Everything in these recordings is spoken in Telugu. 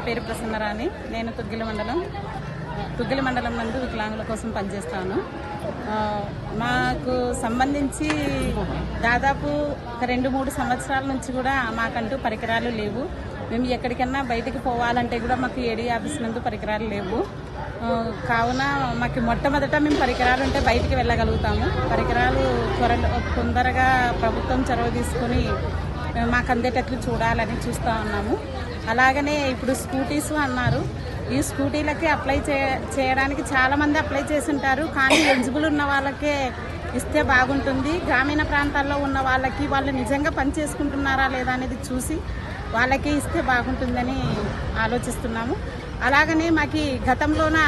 పేరు ప్రసన్నరాణి. నేను తుగ్గిలి మండలం నందు వికలాంగుల కోసం పనిచేస్తాను. మాకు సంబంధించి దాదాపు 2-3 సంవత్సరాల నుంచి కూడా మాకంటూ పరికరాలు లేవు. మేము ఎక్కడికన్నా బయటికి పోవాలంటే కూడా మాకు ఏడీ ఆఫీస్ నందు పరికరాలు లేవు. కావున మాకు మొట్టమొదట మేము పరికరాలు ఉంటే బయటికి వెళ్ళగలుగుతాము. పరికరాలు తొందరగా ప్రభుత్వం చొరవ తీసుకొని మాకు అందేటట్లు చూడాలని చూస్తూ ఉన్నాము. అలాగనే ఇప్పుడు స్కూటీస్ అన్నారు. ఈ స్కూటీలకి అప్లై చేయడానికి చాలామంది అప్లై చేసి ఉంటారు. కానీ ఎలిజిబుల్ ఉన్న వాళ్ళకే ఇస్తే బాగుంటుంది. గ్రామీణ ప్రాంతాల్లో ఉన్న వాళ్ళకి వాళ్ళు నిజంగా పని చేసుకుంటున్నారా లేదా అనేది చూసి వాళ్ళకి ఇస్తే బాగుంటుందని ఆలోచిస్తున్నాము. అలాగనే మాకు గతంలోన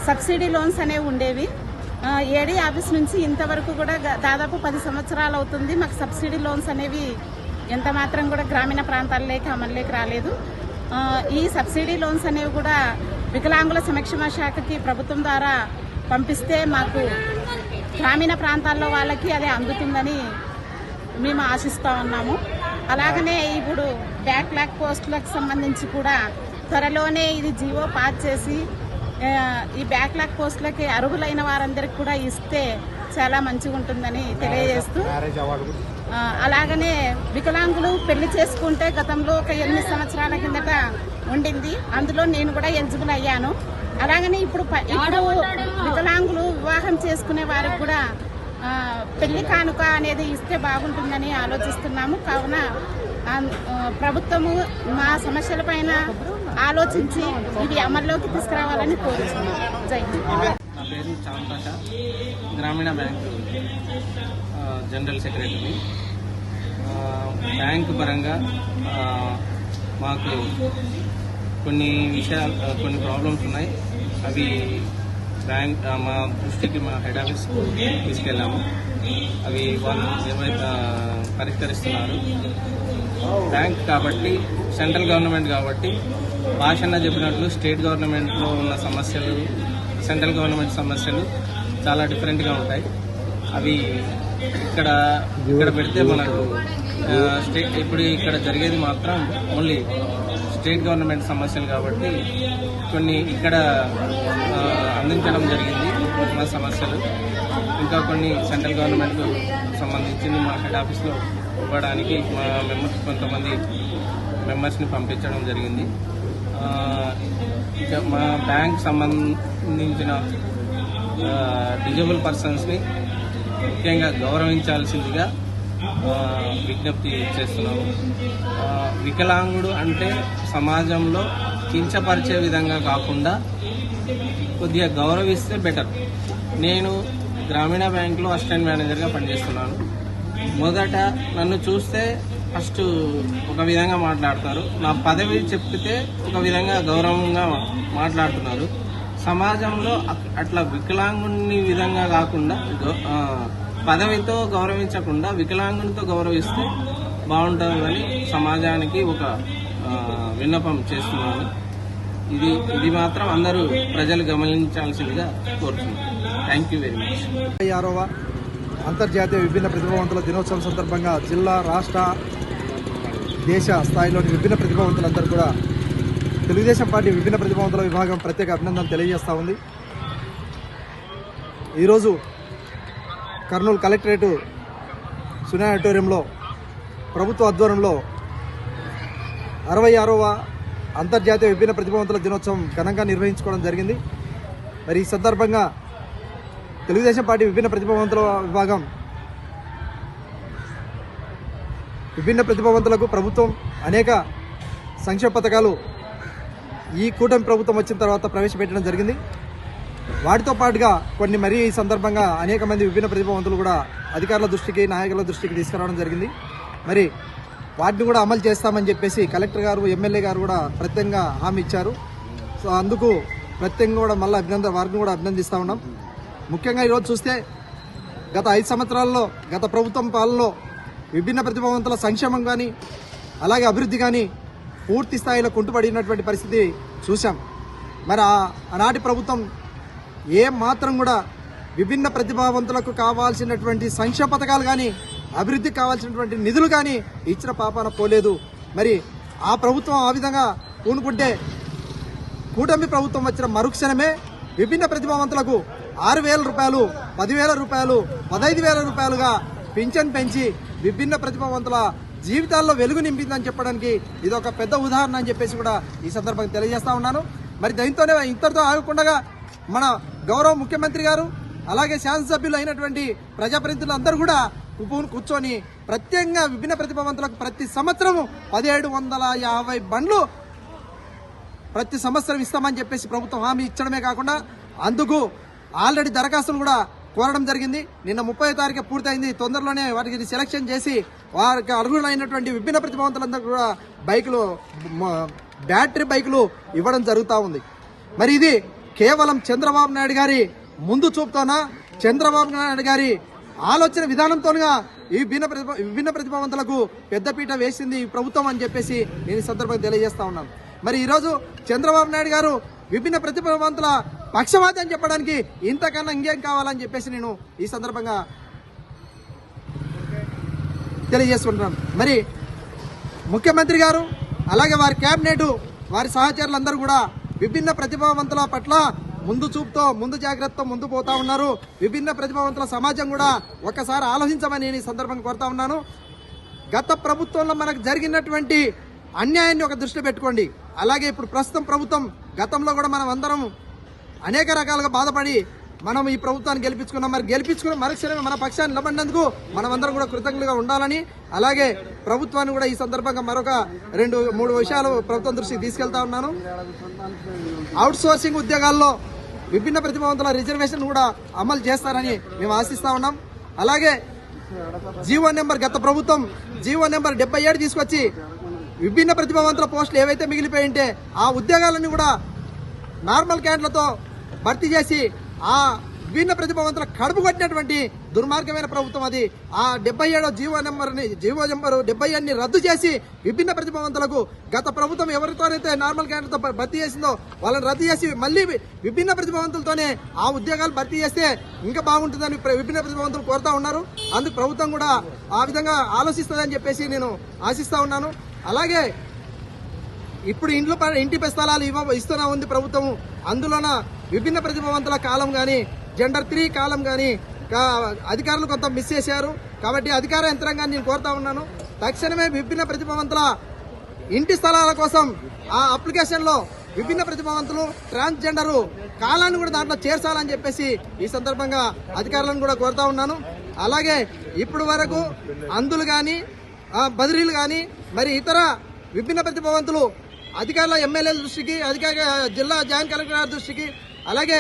సబ్సిడీ లోన్స్ అనేవి ఉండేవి. ఏడీ ఆఫీస్ నుంచి ఇంతవరకు కూడా దాదాపు 10 సంవత్సరాలు అవుతుంది. మాకు సబ్సిడీ లోన్స్ అనేవి ఎంత మాత్రం కూడా గ్రామీణ ప్రాంతాల్లోకి అమల్లోకి రాలేదు. ఈ సబ్సిడీ లోన్స్ అనేవి కూడా వికలాంగుల సంక్షేమ శాఖకి ప్రభుత్వం ద్వారా పంపిస్తే మాకు గ్రామీణ ప్రాంతాల్లో వాళ్ళకి అదే అందుతుందని మేము ఆశిస్తూ ఉన్నాము. అలాగనే ఇప్పుడు బ్యాక్లాగ్ పోస్టులకు సంబంధించి కూడా త్వరలోనే ఇది జీవో పాస్ చేసి ఈ బ్యాక్లాగ్ పోస్టులకి అర్హులైన వారందరికి కూడా ఇస్తే చాలా మంచిగా ఉంటుందని తెలియజేస్తూ, అలాగనే వికలాంగులు పెళ్లి చేసుకుంటే గతంలో ఒక 8 సంవత్సరాల కిందట ఉండింది. అందులో నేను కూడా ఎలిజిబుల్ అయ్యాను. అలాగనే ఇప్పుడు వికలాంగులు వివాహం చేసుకునే వారికి కూడా పెళ్లి కానుక అనేది ఇస్తే బాగుంటుందని ఆలోచిస్తున్నాము. కావున ప్రభుత్వము మా సమస్యల పైన ఆలోచించి ఇవి అమల్లోకి తీసుకురావాలని కోరుతున్నాము. జై హింద్. నా పేరు చాంతాష, గ్రామీణ బ్యాంకు జనరల్ సెక్రటరీ. బ్యాంకు పరంగా మాకు కొన్ని ప్రాబ్లమ్స్ ఉన్నాయి. అవి మా దృష్టికి మా హెడ్ ఆఫీస్ తీసుకెళ్ళాము. అవి వాళ్ళు పరిష్కరిస్తున్నారు. బ్యాంక్ కాబట్టి, సెంట్రల్ గవర్నమెంట్ కాబట్టి, భాషన్న చెప్పినట్లు స్టేట్ గవర్నమెంట్లో ఉన్న సమస్యలు, సెంట్రల్ గవర్నమెంట్ సమస్యలు చాలా డిఫరెంట్గా ఉంటాయి. అవి ఇక్కడ పెడితే మనకు ఇప్పుడు ఇక్కడ జరిగేది మాత్రం ఓన్లీ స్టేట్ గవర్నమెంట్ సమస్యలు కాబట్టి కొన్ని ఇక్కడ అందించడం జరిగింది మా సమస్యలు. ఇంకా కొన్ని సెంట్రల్ గవర్నమెంట్ సంబంధించింది మా హెడ్ ఆఫీస్లో ఇవ్వడానికి మా కొంతమంది మెంబర్స్ని పంపించడం జరిగింది. ఇక మా బ్యాంక్ సంబంధించిన డిజేబుల్ పర్సన్స్ని ముఖ్యంగా గౌరవించాల్సిందిగా విజ్ఞప్తి చేస్తున్నాము. వికలాంగుడు అంటే సమాజంలో కించపరిచే విధంగా కాకుండా కొద్దిగా గౌరవిస్తే బెటర్. నేను గ్రామీణ బ్యాంకులో అసిస్టెంట్ మేనేజర్గా పనిచేస్తున్నాను. మొదట నన్ను చూస్తే ఫస్ట్ ఒక విధంగా మాట్లాడతారు, నా పదవి చెప్తే ఒక విధంగా గౌరవంగా మాట్లాడుతున్నారు. సమాజంలో అట్లా వికలాంగుని విధంగా కాకుండా పదవితో గౌరవించకుండా వికలాంగునితో గౌరవిస్తే బాగుంటుందని సమాజానికి ఒక విన్నపం చేస్తున్నాను. ఇది మాత్రం అందరూ ప్రజలు గమనించాల్సిందిగా కోరుతున్నాను. Thank you very much. 56వ అంతర్జాతీయ విభిన్న ప్రతిభావంతుల దినోత్సవం సందర్భంగా జిల్లా, రాష్ట్ర, దేశ స్థాయిలోని విభిన్న ప్రతిభావంతులందరూ కూడా తెలుగుదేశం పార్టీ విభిన్న ప్రతిభావంతుల విభాగం ప్రత్యేక అభినందనలు తెలియజేస్తూ ఉంది. ఈరోజు కర్నూలు కలెక్టరేటు సునా ఆడిటోరియంలో ప్రభుత్వ ఆధ్వర్యంలో 66వ అంతర్జాతీయ విభిన్న ప్రతిభావంతుల దినోత్సవం ఘనంగా నిర్వహించుకోవడం జరిగింది. మరి ఈ సందర్భంగా తెలుగుదేశం పార్టీ విభిన్న ప్రతిభావంతుల విభాగం విభిన్న ప్రతిభావంతులకు ప్రభుత్వం అనేక సంక్షేమ పథకాలు ఈ కూటమి ప్రభుత్వం వచ్చిన తర్వాత ప్రవేశపెట్టడం జరిగింది. వాటితో పాటుగా కొన్ని మరీ ఈ సందర్భంగా అనేక మంది విభిన్న ప్రతిభావంతులు కూడా అధికారుల దృష్టికి, నాయకుల దృష్టికి తీసుకురావడం జరిగింది. మరి వాటిని కూడా అమలు చేస్తామని చెప్పేసి కలెక్టర్ గారు, ఎమ్మెల్యే గారు కూడా ప్రత్యేకంగా హామీ ఇచ్చారు. సో అందుకు ప్రత్యేకంగా కూడా మళ్ళీ వారిని కూడా అభినందిస్తూ ఉన్నాం. ముఖ్యంగా ఈరోజు చూస్తే గత 5 సంవత్సరాల్లో గత ప్రభుత్వం పాలనలో విభిన్న ప్రతిభావంతుల సంక్షేమం కానీ అలాగే అభివృద్ధి కానీ పూర్తి స్థాయిలో కుంటుపడినటువంటి పరిస్థితి చూసాం. మరి ఆనాటి ప్రభుత్వం ఏం మాత్రం కూడా విభిన్న ప్రతిభావంతులకు కావాల్సినటువంటి సంక్షేమ పథకాలు కానీ అభివృద్ధికి కావాల్సినటువంటి నిధులు కానీ ఇచ్చిన పాపాన పోలేదు. మరి ఆ ప్రభుత్వం ఆ విధంగా పూనుకుంటే కూటమి ప్రభుత్వం వచ్చిన మరుక్షణమే విభిన్న ప్రతిభావంతులకు 6,000 రూపాయలు, 10,000 రూపాయలు, 15,000 రూపాయలుగా పింఛన్ పెంచి విభిన్న ప్రతిభావంతుల జీవితాల్లో వెలుగు నింపిందని చెప్పడానికి ఇది ఒక పెద్ద ఉదాహరణ అని చెప్పేసి కూడా ఈ సందర్భంగా తెలియజేస్తా ఉన్నాను. మరి దీంతోనే ఇంతటితో ఆగకుండా మన గౌరవ ముఖ్యమంత్రి గారు అలాగే శాసనసభ్యులు అయినటువంటి ప్రజాప్రతినిధులు అందరూ కూడా కూర్చొని ప్రత్యేకంగా విభిన్న ప్రతిభావంతులకు ప్రతి సంవత్సరం 1750 బండ్లు ప్రతి సంవత్సరం ఇస్తామని చెప్పేసి ప్రభుత్వం హామీ ఇచ్చడమే కాకుండా అందుకు ఆల్రెడీ దరఖాస్తులు కూడా కోరడం జరిగింది. నిన్న 30వ తారీఖు పూర్తయింది. తొందరలోనే వాటికి సెలక్షన్ చేసి వారికి అర్హులైనటువంటి విభిన్న ప్రతిభావంతులందరూ కూడా బైకులు, బ్యాటరీ బైకులు ఇవ్వడం జరుగుతూ ఉంది. మరి ఇది కేవలం చంద్రబాబు నాయుడు గారి ముందు చూపుతోనా, చంద్రబాబు నాయుడు గారి ఆలోచన విధానంతోగా ఈ విభిన్న ప్రతిభావంతులకు పెద్దపీట వేసింది ఈ ప్రభుత్వం అని చెప్పేసి నేను ఈ సందర్భంగా తెలియజేస్తా ఉన్నాను. మరి ఈరోజు చంద్రబాబు నాయుడు గారు విభిన్న ప్రతిభావంతుల పక్షవాది అని చెప్పడానికి ఇంతకన్నా ఇంకేం కావాలని చెప్పేసి నేను ఈ సందర్భంగా తెలియజేసుకుంటున్నాను. మరి ముఖ్యమంత్రి గారు అలాగే వారి కేబినెట్, వారి సహచరులందరూ కూడా విభిన్న ప్రతిభావంతుల పట్ల ముందు చూపుతో, ముందు జాగ్రత్తతో ముందు పోతా ఉన్నారు. విభిన్న ప్రతిభావంతుల సమాజం కూడా ఒక్కసారి ఆలోచించమని నేను ఈ సందర్భంగా కోరుతా ఉన్నాను. గత ప్రభుత్వంలో మనకు జరిగినటువంటి అన్యాయాన్ని ఒక దృష్టిలో పెట్టుకోండి. అలాగే ఇప్పుడు ప్రస్తుతం ప్రభుత్వం, గతంలో కూడా మనం అందరం అనేక రకాలుగా బాధపడి మనం ఈ ప్రభుత్వాన్ని గెలిపించుకున్నాం. మరి గెలిపించుకున్న మరుక్షణమే మన పక్షాన్ని నిలబడినందుకు మనమందరం కూడా కృతజ్ఞతగా ఉండాలని, అలాగే ప్రభుత్వాన్ని కూడా ఈ సందర్భంగా మరొక 2-3 విషయాలు ప్రభుత్వం దృష్టికి తీసుకెళ్తా ఉన్నాను. అవుట్ సోర్సింగ్ ఉద్యోగాల్లో విభిన్న ప్రతిభావంతుల రిజర్వేషన్ కూడా అమలు చేస్తారని మేము ఆశిస్తా ఉన్నాం. అలాగే జీవో నెంబర్, గత ప్రభుత్వం జీవో నెంబర్ 77 తీసుకొచ్చి విభిన్న ప్రతిభావంతుల పోస్టులు ఏవైతే మిగిలిపోయి ఉంటే ఆ ఉద్యోగాలన్నీ కూడా నార్మల్ క్యాండిడేట్లతో భర్తీ చేసి ఆ విభిన్న ప్రతిభావంతుల కడుపు కొట్టినటువంటి దుర్మార్గమైన ప్రభుత్వం అది. ఆ 77 జీవో నెంబర్ 77ని రద్దు చేసి విభిన్న ప్రతిభావంతులకు గత ప్రభుత్వం ఎవరితోనైతే నార్మల్ క్యాండిడేట్తో భర్తీ చేసిందో వాళ్ళని రద్దు చేసి మళ్ళీ విభిన్న ప్రతిభావంతులతోనే ఆ ఉద్యోగాలు భర్తీ చేస్తే ఇంకా బాగుంటుందని విభిన్న ప్రతిభావంతులు కోరుతా ఉన్నారు. అందుకు ప్రభుత్వం కూడా ఆ విధంగా ఆలోచిస్తుందని చెప్పేసి నేను ఆశిస్తా ఉన్నాను. అలాగే ఇప్పుడు ఇంటి స్థలాలు ఇస్తూనే ఉంది ప్రభుత్వం. అందులోన విభిన్న ప్రతిభావంతుల కాలం కానీ, జెండర్ 3 కాలం కానీ అధికారులు కొంత మిస్ చేశారు. కాబట్టి అధికార యంత్రాంగాన్ని నేను కోరుతా ఉన్నాను, తక్షణమే విభిన్న ప్రతిభావంతుల ఇంటి స్థలాల కోసం ఆ అప్లికేషన్లో విభిన్న ప్రతిభావంతులు, ట్రాన్స్జెండర్ కాలాన్ని కూడా దాంట్లో చేర్చాలని చెప్పేసి ఈ సందర్భంగా అధికారులను కూడా కోరుతా ఉన్నాను. అలాగే ఇప్పుడు వరకు అందులు కానీ, బదిలీలు కానీ, మరి ఇతర విభిన్న ప్రతిభావంతులు అధికారుల ఎమ్మెల్యేల దృష్టికి, జిల్లా జాయింట్ కలెక్టర్ దృష్టికి, అలాగే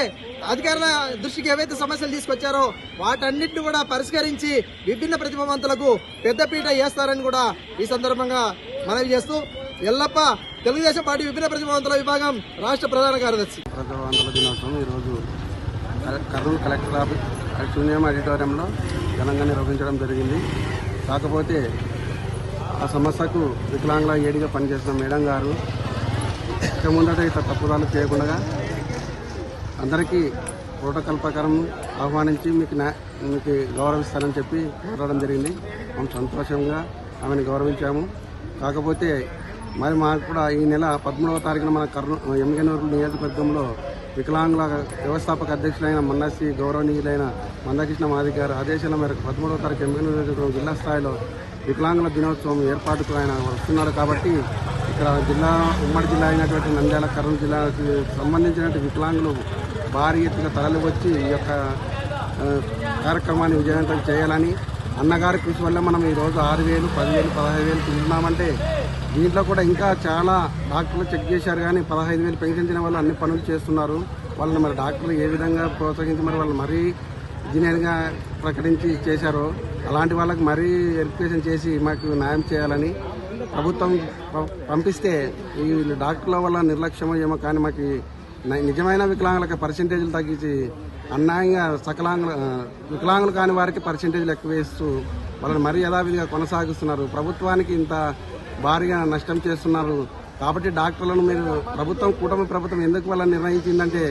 అధికారుల దృష్టికి ఏవైతే సమస్యలు తీసుకొచ్చారో వాటన్నిటిని కూడా పరిష్కరించి విభిన్న ప్రతిభావంతులకు పెద్దపీట వేస్తారని కూడా ఈ సందర్భంగా మనవి చేస్తూ, ఎల్లప్ప తెలుగుదేశం పార్టీ విభిన్న ప్రతిభావంతుల విభాగం రాష్ట్ర ప్రధాన కార్యదర్శి. ప్రతిభావంతుల దినోత్సవం ఈరోజు కర్నూలు కలెక్టర్ ఆఫీస్ శూన్యం ఆడిటోరియంలో ఘనంగా నిర్వహించడం జరిగింది. కాకపోతే ఆ సమస్యకు వికలాంగుల ఏడిగా పనిచేసిన మేడం గారు ఇక ముందట ఇతర తప్పుదాలు చేయకుండా అందరికీ ప్రోటోకాల్ ప్రకారం ఆహ్వానించి మీకు గౌరవిస్తానని చెప్పి మాట్లాడడం జరిగింది. మేము సంతోషంగా ఆమెను గౌరవించాము. కాకపోతే మరి మాకు కూడా ఈ నెల 13వ తారీఖున మన ఎమ్మెగనూరు నియోజకవర్గంలో వికలాంగుల వ్యవస్థాపక అధ్యక్షులైన మన్నశ్రీ గౌరవనీయులైన మందకృష్ణ మాది గారు ఆదేశాల మేరకు 13వ తారీఖు ఎమ్మెగనూరు నియోజకవర్గం జిల్లా స్థాయిలో వికలాంగుల దినోత్సవం ఏర్పాటుకు ఆయన వస్తున్నారు. కాబట్టి ఇక్కడ ఉమ్మడి జిల్లా అయినటువంటి నంద్యాల, కర్నూలు జిల్లాకు సంబంధించినటువంటి వికలాంగులు భారీ ఎత్తుగా తరలి వచ్చి ఈ యొక్క కార్యక్రమాన్ని విజయవంతం చేయాలని, అన్నగారి కృషి వల్ల మనం ఈరోజు 6,000, 10,000, 15,000 తింటున్నామంటే దీంట్లో కూడా ఇంకా చాలా డాక్టర్లు చెక్ చేశారు. కానీ 15,000 పెన్షన్ తినే వాళ్ళు అన్ని పనులు చేస్తున్నారు. వాళ్ళని మరి డాక్టర్లు ఏ విధంగా ప్రోత్సహించి మరి వాళ్ళు మరీ ఇంజనీర్గా ప్రకటించి చేశారో అలాంటి వాళ్ళకి మరీ వెరిఫికేషన్ చేసి మాకు న్యాయం చేయాలని ప్రభుత్వం పంపిస్తే ఈ డాక్టర్ల వల్ల నిర్లక్ష్యమో ఏమో కానీ మాకు నిజమైన వికలాంగులకు పర్సెంటేజ్లు తగ్గించి అన్యాయంగా వికలాంగులు కాని వారికి పర్సెంటేజ్లు ఎక్కువ వేస్తూ వాళ్ళని మరీ యథావిధిగా కొనసాగిస్తున్నారు. ప్రభుత్వానికి ఇంత భారీగా నష్టం చేస్తున్నారు. కాబట్టి డాక్టర్లను మీరు కూటమి ప్రభుత్వం ఎందుకు వాళ్ళని నిర్ణయించిందంటే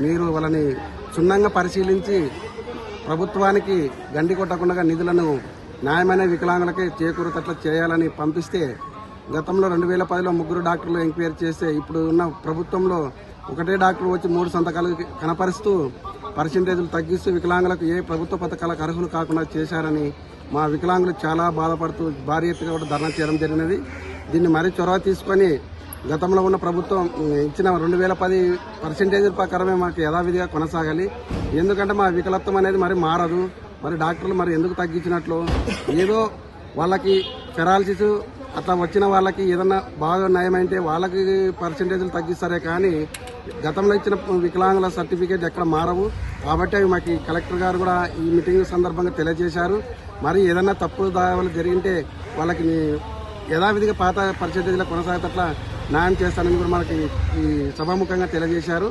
మీరు వాళ్ళని క్షుణ్ణంగా పరిశీలించి ప్రభుత్వానికి గండి కొట్టకుండా నిధులను న్యాయమైన వికలాంగులకే చేకూరేటట్లు చేయాలని పంపిస్తే గతంలో 2010లో 3 డాక్టర్లు ఎంక్వైరీ చేస్తే ఇప్పుడు ఉన్న ప్రభుత్వంలో ఒకటే డాక్టర్ వచ్చి 3 సంతకాలు కనపరుస్తూ పర్సెంటేజ్లు తగ్గిస్తూ వికలాంగులకు ఏ ప్రభుత్వ పథకాలకు అర్హులు కాకుండా చేశారని మా వికలాంగులు చాలా బాధపడుతూ భారీ ఎత్తుగా కూడా ధర్నా చేయడం జరిగినది. దీన్ని మరీ చొరవ తీసుకొని గతంలో ఉన్న ప్రభుత్వం ఇచ్చిన 2010 పర్సెంటేజ్ ప్రకారమే మాకు యథావిధిగా కొనసాగాలి. ఎందుకంటే మా వికలత్వం అనేది మరి మారదు. మరి డాక్టర్లు మరి ఎందుకు తగ్గించినట్లు, ఏదో వాళ్ళకి పెరాలసిస్ అట్లా వచ్చిన వాళ్ళకి ఏదన్నా బాగా నయమైతే వాళ్ళకి పర్సెంటేజ్లు తగ్గిస్తారే కానీ గతంలో ఇచ్చిన వికలాంగుల సర్టిఫికేట్ ఎక్కడ మారవు. కాబట్టి అవి మాకు కలెక్టర్ గారు కూడా ఈ మీటింగ్ సందర్భంగా తెలియజేశారు. మరి ఏదన్నా తప్పులు దావలు జరిగింటే వాళ్ళకి యథావిధిగా పాత పర్సెంటేజ్లో కొనసాగేటట్లా న్యాయం చేస్తానని కూడా మనకి ఈ సభాముఖంగా తెలియజేశారు.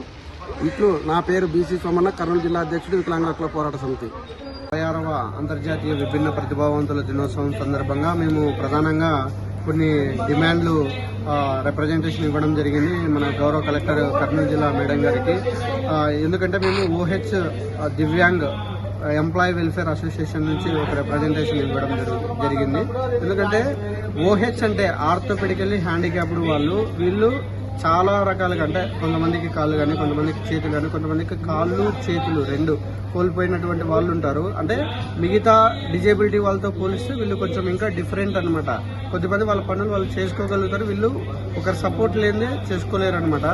ఇట్లు నా పేరు బీసీ సోమన్న, కర్నూలు జిల్లా అధ్యక్షుడు, వికలాంగుల హక్కుల పోరాట సమితి. 56వ అంతర్జాతీయ విభిన్న ప్రతిభావంతుల దినోత్సవం సందర్భంగా మేము ప్రధానంగా కొన్ని డిమాండ్లు రిప్రజెంటేషన్ ఇవ్వడం జరిగింది మన గౌరవ కలెక్టర్ కర్నూలు జిల్లా మేడం గారికి. ఎందుకంటే మేము OH divyang employee welfare association నుంచి ఒక రిప్రజెంటేషన్ ఇవ్వడం జరిగింది. ఎందుకంటే ఓహెచ్ అంటే ఆర్థోపెడికల్లీ హ్యాండిక్యాప్డ్ వీళ్ళు చాలా రకాలుగా, అంటే కొంతమందికి కాళ్ళు కానీ, కొంతమందికి చేతులు కానీ, కొంతమందికి కాళ్ళు చేతులు 2 కోల్పోయినటువంటి వాళ్ళు ఉంటారు. అంటే మిగతా డిజేబిలిటీ వాళ్ళతో పోలిస్తే వీళ్ళు కొంచెం ఇంకా డిఫరెంట్ అనమాట. కొద్దిమంది వాళ్ళ పనులు వాళ్ళు చేసుకోగలుగుతారు, వీళ్ళు ఒకరి సపోర్ట్ లేదే చేసుకోలేరు అనమాట.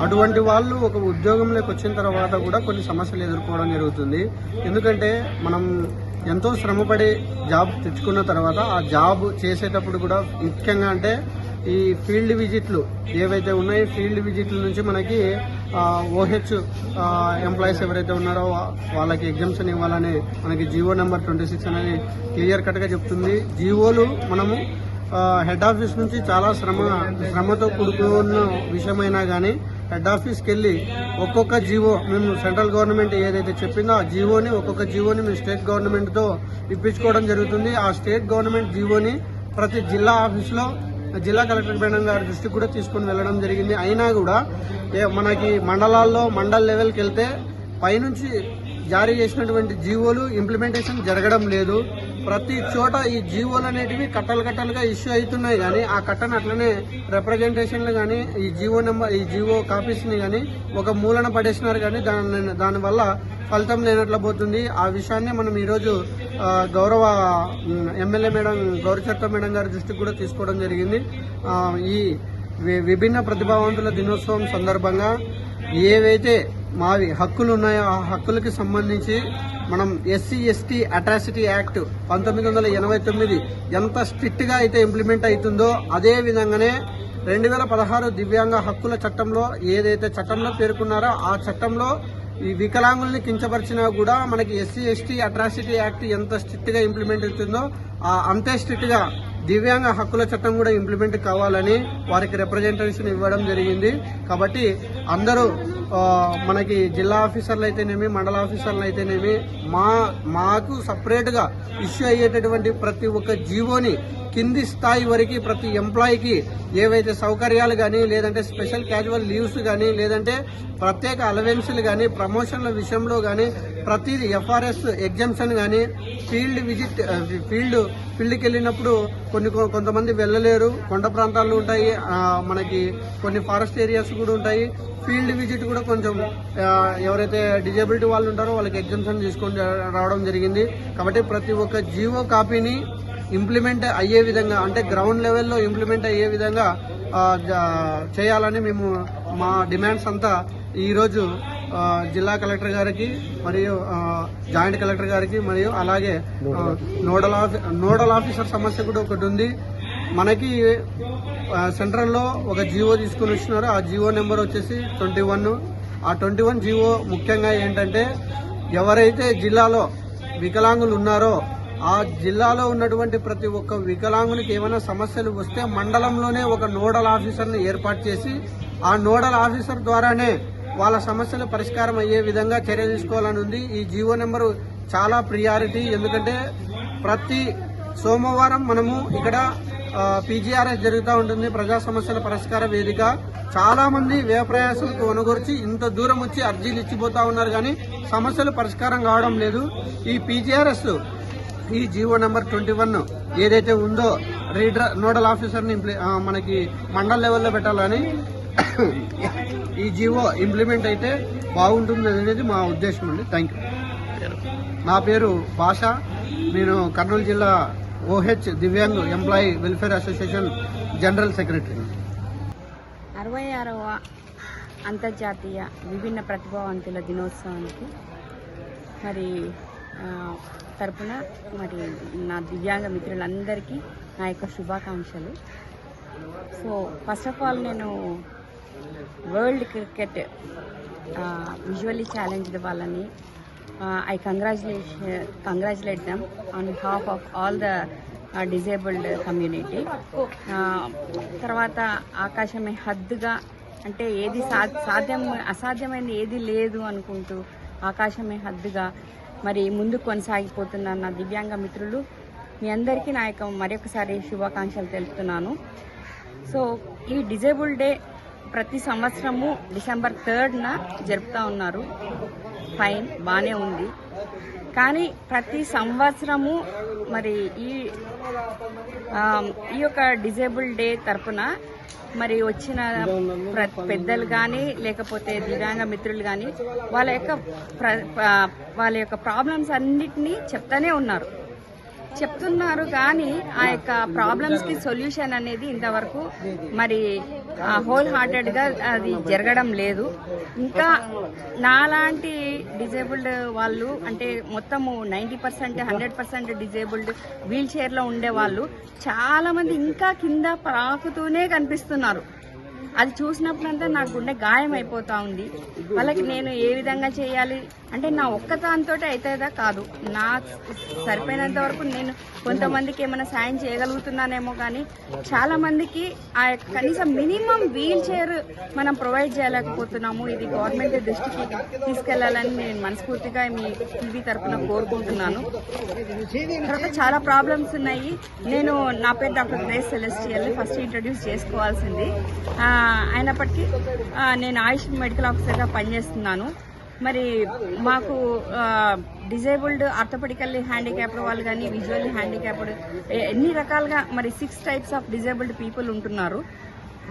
అటువంటి వాళ్ళు ఒక ఉద్యోగంలోకి వచ్చిన తర్వాత కూడా కొన్ని సమస్యలు ఎదుర్కోవడం జరుగుతుంది. ఎందుకంటే మనం ఎంతో శ్రమపడి జాబ్ తెచ్చుకున్న తర్వాత ఆ జాబ్ చేసేటప్పుడు కూడా ముఖ్యంగా అంటే ఈ ఫీల్డ్ విజిట్లు ఏవైతే ఉన్నాయో, ఫీల్డ్ విజిట్ల నుంచి మనకి ఓహెచ్ ఎంప్లాయీస్ ఎవరైతే ఉన్నారో వాళ్ళకి ఎగ్జామ్షన్ ఇవ్వాలని మనకి జీవో నెంబర్ 26 అనేది క్లియర్ కట్గా చెప్తుంది. జీవోలు మనము హెడ్ ఆఫీస్ నుంచి చాలా శ్రమతో కూడుకున్న విషయమైనా కానీ హెడ్ ఆఫీస్కి వెళ్ళి ఒక్కొక్క జీవో మేము సెంట్రల్ గవర్నమెంట్ ఏదైతే చెప్పిందో ఆ జీవోని ఒక్కొక్క జీవోని మేము స్టేట్ గవర్నమెంట్తో ఇప్పించుకోవడం జరుగుతుంది. ఆ స్టేట్ గవర్నమెంట్ జీవోని ప్రతి జిల్లా ఆఫీస్లో జిల్లా కలెక్టర్ మేడం గారి దృష్టికి కూడా తీసుకుని వెళ్ళడం జరిగింది. అయినా కూడా మనకి మండలాల్లో మండల్ లెవెల్కి వెళ్తే పైనుంచి జారీ చేసినటువంటి జీవోలు ఇంప్లిమెంటేషన్ జరగడం లేదు. ప్రతి చోట ఈ జీవోలు అనేటివి కట్టలుగా ఇష్యూ అవుతున్నాయి కానీ ఆ కట్టను అట్లనే రిప్రజెంటేషన్లు కానీ ఈ జీవో కాపీస్ని కానీ ఒక మూలన పడేసినారు కానీ దానివల్ల ఫలితం లేనట్లు పోతుంది. ఆ విషయాన్ని మనం ఈరోజు గౌరవ ఎమ్మెల్యే మేడం గౌరచర్త మేడం గారి దృష్టికి కూడా తీసుకోవడం జరిగింది. ఈ విభిన్న ప్రతిభావంతుల దినోత్సవం సందర్భంగా ఏవైతే మావి హక్కులు ఉన్నాయో ఆ హక్కులకి సంబంధించి మనం SC/ST అట్రాసిటీ యాక్ట్ 1989 ఎంత స్ట్రిక్ట్ గా అయితే ఇంప్లిమెంట్ అవుతుందో అదే విధంగానే 2016 దివ్యాంగ హక్కుల చట్టంలో ఏదైతే చట్టంలో పేర్కొన్నారో ఆ చట్టంలో ఈ వికలాంగుల్ని కించపరిచినా కూడా మనకి SC/ST అట్రాసిటీ యాక్ట్ ఎంత స్ట్రిక్ట్ గా ఇంప్లిమెంట్ అవుతుందో అంతే స్ట్రిక్ట్ గా దివ్యాంగ హక్కుల చట్టం కూడా ఇంప్లిమెంట్ కావాలని వారికి రిప్రజెంటేషన్ ఇవ్వడం జరిగింది. కాబట్టి అందరూ మనకి జిల్లా ఆఫీసర్లు అయితేనేమి, మండల ఆఫీసర్లు అయితేనేమి మాకు సపరేట్గా ఇష్యూ అయ్యేటటువంటి ప్రతి ఒక్క జీవోని కింది స్థాయి వరకు ప్రతి ఎంప్లాయీకి ఏవైతే సౌకర్యాలు కానీ, లేదంటే స్పెషల్ క్యాజువల్ లీవ్స్ కానీ, లేదంటే ప్రత్యేక అలవెన్స్లు కానీ, ప్రమోషన్ల విషయంలో కానీ ప్రతిదీ FRS ఎగ్జామ్షన్ కానీ, ఫీల్డ్కి వెళ్ళినప్పుడు కొంతమంది వెళ్ళలేరు, కొండ ప్రాంతాలు ఉంటాయి, మనకి కొన్ని ఫారెస్ట్ ఏరియాస్ కూడా ఉంటాయి. ఫీల్డ్ విజిట్ కూడా కొంచెం ఎవరైతే డిజేబిలిటీ వాళ్ళు ఉంటారో వాళ్ళకి ఎగ్జామ్షన్ తీసుకొని రావడం జరిగింది. కాబట్టి ప్రతి ఒక్క జీవో కాపీని ఇంప్లిమెంట్ అయ్యే విధంగా, అంటే గ్రౌండ్ లెవెల్లో ఇంప్లిమెంట్ అయ్యే విధంగా చేయాలని మేము మా డిమాండ్స్ అంతా ఈరోజు జిల్లా కలెక్టర్ గారికి మరియు జాయింట్ కలెక్టర్ గారికి మరియు అలాగే నోడల్ ఆఫీసర్ సమస్య కూడా ఒకటి ఉంది. మనకి సెంట్రల్లో ఒక జీవో తీసుకుని వచ్చినారు. ఆ జీవో నెంబర్ వచ్చేసి 21. ఆ 21 జీవో ముఖ్యంగా ఏంటంటే ఎవరైతే జిల్లాలో వికలాంగులు ఉన్నారో ఆ జిల్లాలో ఉన్నటువంటి ప్రతి ఒక్క వికలాంగునికి ఏమైనా సమస్యలు వస్తే మండలంలోనే ఒక నోడల్ ఆఫీసర్ని ఏర్పాటు చేసి ఆ నోడల్ ఆఫీసర్ ద్వారానే వాళ్ళ సమస్యలు పరిష్కారం అయ్యే విధంగా చర్య తీసుకోవాలని ఉంది. ఈ జీవో నెంబరు చాలా ప్రియారిటీ. ఎందుకంటే ప్రతి సోమవారం మనము ఇక్కడ PGRS జరుగుతూ ఉంటుంది, ప్రజా సమస్యల పరిష్కార వేదిక. చాలా మంది వ్యయ ప్రయాసాలకు వనగొరిచి ఇంత దూరం వచ్చి అర్జీలు ఇచ్చిపోతా ఉన్నారు కానీ సమస్యలు పరిష్కారం కావడం లేదు. ఈ PGRS ఈ జీవో నెంబర్ 21 ఏదైతే ఉందో నోడల్ ఆఫీసర్ని మనకి మండల్ లెవెల్లో పెట్టాలని ఈ జీవో ఇంప్లిమెంట్ అయితే బాగుంటుంది అనేది మా ఉద్దేశం అండి. Thank you. నా పేరు భాష. నేను కర్నూలు జిల్లా OH Divyang employee welfare association general secretary. 66వ అంతర్జాతీయ విభిన్న ప్రతిభావంతుల దినోత్సవానికి మరి తరపున మరి నా దివ్యాంగ మిత్రులందరికీ నా యొక్క శుభాకాంక్షలు. సో ఫస్ట్ ఆఫ్ ఆల్ నేను వరల్డ్ క్రికెట్ విజువల్లీ ఛాలెంజ్డ్ వాళ్ళని I congratulate them on behalf of all the disabled community. తర్వాత ఆకాశమే హద్దుగా అంటే ఏది అసాధ్యమైనది ఏది లేదు అనుకుంటూ ఆకాశమే హద్దుగా మరి ముందుకు కొనసాగిపోతున్న నా దివ్యాంగ మిత్రులు మీ అందరికీ నా యొక్క మరొకసారి శుభాకాంక్షలు తెలుపుతున్నాను. సో ఈ డిజేబుల్ డే ప్రతి సంవత్సరము December 3rd జరుపుతూ ఉన్నారు. ఫైన్, బాగానే ఉంది. కానీ ప్రతి సంవత్సరము మరి ఈ యొక్క డిజేబుల్ డే తరపున మరి వచ్చిన పెద్దలు కానీ లేకపోతే దివ్యాంగ మిత్రులు కానీ వాళ్ళ యొక్క ప్రాబ్లమ్స్ అన్నిటినీ చెప్తున్నారు కానీ ఆ యొక్క ప్రాబ్లమ్స్ కి సొల్యూషన్ అనేది ఇంతవరకు మరి హోల్ హార్టెడ్ గా అది జరగడం లేదు. ఇంకా నాలాంటి డిజేబుల్డ్ వాళ్ళు అంటే మొత్తము 90% 100% డిజేబుల్డ్ వీల్ చైర్ లో ఉండే వాళ్ళు చాలా మంది ఇంకా కింద ప్రాకుతూనే కనిపిస్తున్నారు. అది చూసినప్పుడంతా నా గుండె గాయం అయిపోతా ఉంది. వాళ్ళకి నేను ఏ విధంగా చేయాలి అంటే నా ఒక్కదాంతో అవుతుందా కాదు, నా సరిపోయినంత వరకు నేను కొంతమందికి ఏమైనా సాయం చేయగలుగుతున్నానేమో. కానీ చాలా మందికి ఆ కనీసం మినిమం వీల్ చైర్ మనం ప్రొవైడ్ చేయలేకపోతున్నాము. ఇది గవర్నమెంట్ దృష్టికి తీసుకెళ్లాలని నేను మనస్ఫూర్తిగా మీ టీవీ తరఫున కోరుకుంటున్నాను. తర్వాత చాలా ప్రాబ్లమ్స్ ఉన్నాయి. నేను నా పేరు doctor grace celestial, first introduce చేసుకోవాల్సింది. అయినప్పటికీ నేను ఆయుష్ మెడికల్ ఆఫీసర్గా పనిచేస్తున్నాను. మరి మాకు డిజేబుల్డ్ ఆర్థోపెడికల్లీ హ్యాండిక్యాప్డ్ వాళ్ళు కానీ విజువల్లీ హ్యాండిక్యాప్డ్ ఎన్ని రకాలుగా మరి 6 types ఆఫ్ డిజేబుల్డ్ పీపుల్ ఉంటున్నారు.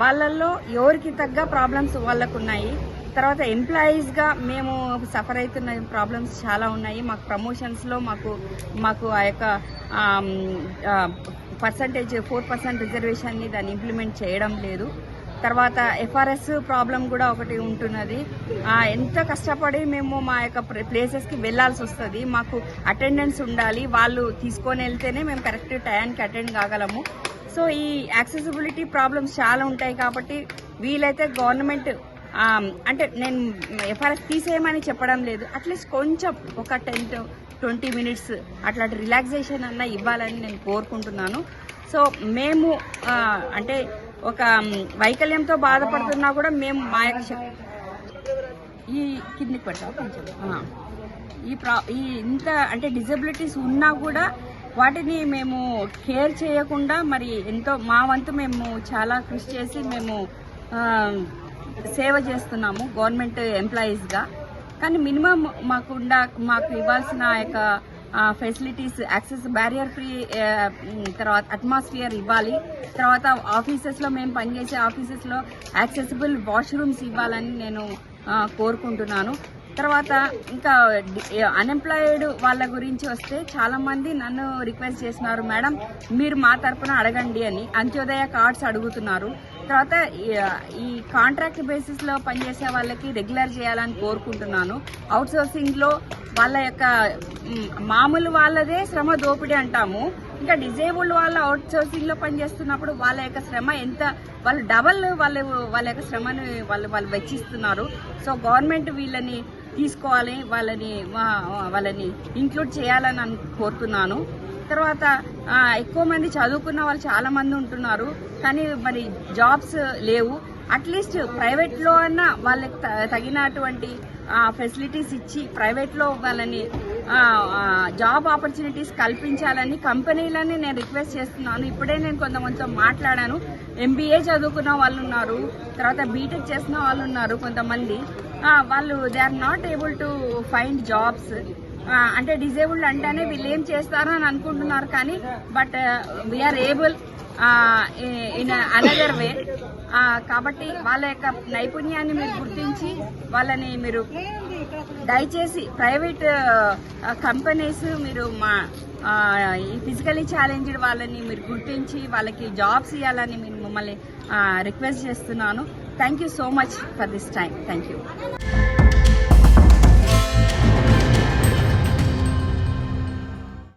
వాళ్ళల్లో ఎవరికి తగ్గ ప్రాబ్లమ్స్ వాళ్ళకు ఉన్నాయి. తర్వాత ఎంప్లాయీస్గా మేము సఫర్ అవుతున్న ప్రాబ్లమ్స్ చాలా ఉన్నాయి. మాకు ప్రమోషన్స్లో మాకు ఆ యొక్క పర్సంటేజ్ 4% రిజర్వేషన్ని దాన్ని ఇంప్లిమెంట్ చేయడం లేదు. తర్వాత FRS ప్రాబ్లం కూడా ఒకటి ఉంటున్నది. ఎంత కష్టపడి మేము మా యొక్క ప్లేసెస్కి వెళ్లాల్సి వస్తుంది. మాకు అటెండెన్స్ ఉండాలి, వాళ్ళు తీసుకొని వెళ్తేనే మేము కరెక్ట్ టైంకి అటెండ్ కాగలము. సో ఈ యాక్సెసిబిలిటీ ప్రాబ్లమ్స్ చాలా ఉంటాయి. కాబట్టి వీలైతే గవర్నమెంట్ అంటే నేను FRS తీసేయమని చెప్పడం లేదు, అట్లీస్ట్ కొంచెం ఒక 10-20 minutes అట్లాంటి రిలాక్సేషన్ అన్న ఇవ్వాలని నేను కోరుకుంటున్నాను. సో మేము అంటే ఒక వైకల్యంతో బాధపడుతున్నా కూడా మేము మా యొక్క ఈ కిందికి పడతాం కొంచెం ఈ ఇంత అంటే డిజబిలిటీస్ ఉన్నా కూడా వాటిని మేము కేర్ చేయకుండా మరి ఎంతో మా వంతు మేము చాలా కృషి చేసి మేము సేవ చేస్తున్నాము గవర్నమెంట్ ఎంప్లాయీస్గా. కానీ మినిమం మాకు ఇవ్వాల్సిన యొక్క ఫెసిలిటీస్ యాక్సెస్ బ్యారియర్ ఫ్రీ, తర్వాత అట్మాస్ఫియర్ ఇవ్వాలి. తర్వాత ఆఫీసెస్లో మేము పనిచేసే ఆఫీసెస్లో యాక్సెసిబుల్ వాష్రూమ్స్ ఇవ్వాలని నేను కోరుకుంటున్నాను. తర్వాత ఇంకా అన్ఎంప్లాయిడ్ వాళ్ళ గురించి వస్తే చాలా మంది నన్ను రిక్వెస్ట్ చేస్తున్నారు, మేడం మీరు మా తరపున అడగండి అని. అంత్యోదయ కార్డ్స్ అడుగుతున్నారు. తర్వాత ఈ కాంట్రాక్ట్ బేసిస్ లో పనిచేసే వాళ్ళకి రెగ్యులర్ చేయాలని కోరుకుంటున్నాను. అవుట్ సోర్సింగ్ లో వాళ్ళ యొక్క మామూలు వాళ్ళదే శ్రమ దోపిడీ అంటాము, ఇంకా డిజేబుల్డ్ వాళ్ళ అవుట్ సోర్సింగ్ లో పనిచేస్తున్నప్పుడు వాళ్ళ యొక్క శ్రమ ఎంత, వాళ్ళు డబల్ వాళ్ళ యొక్క శ్రమను వాళ్ళు వెచ్చిస్తున్నారు. సో గవర్నమెంట్ వీళ్ళని తీసుకోవాలి, వాళ్ళని ఇంక్లూడ్ చేయాలని కోరుతున్నాను. తర్వాత ఎక్కువ మంది చదువుకున్న వాళ్ళు చాలా మంది ఉంటున్నారు, కానీ మరి జాబ్స్ లేవు. అట్లీస్ట్ ప్రైవేట్లో అన్నా వాళ్ళకి తగినటువంటి ఫెసిలిటీస్ ఇచ్చి ప్రైవేట్లో వాళ్ళని జాబ్ ఆపర్చునిటీస్ కల్పించాలని కంపెనీలని నేను రిక్వెస్ట్ చేస్తున్నాను. ఇప్పుడే నేను కొంతమందితో మాట్లాడాను. MBA చదువుకున్న వాళ్ళు ఉన్నారు, తర్వాత బీటెక్ చేసిన వాళ్ళు ఉన్నారు. కొంతమంది వాళ్ళు they are not able to find jobs. అంటే డిజేబుల్డ్ అంటేనే వీళ్ళు ఏం చేస్తారో అని అనుకుంటున్నారు, కానీ but we are able in another way. కాబట్టి వాళ్ళ యొక్క నైపుణ్యాన్ని మీరు గుర్తించి వాళ్ళని మీరు దయచేసి ప్రైవేట్ కంపెనీస్ మీరు మా ఈ ఫిజికలీ ఛాలెంజ్డ్ వాళ్ళని మీరు గుర్తించి వాళ్ళకి జాబ్స్ ఇవ్వాలని నేను మిమ్మల్ని రిక్వెస్ట్ చేస్తున్నాను. Thank you so much for this time. Thank you.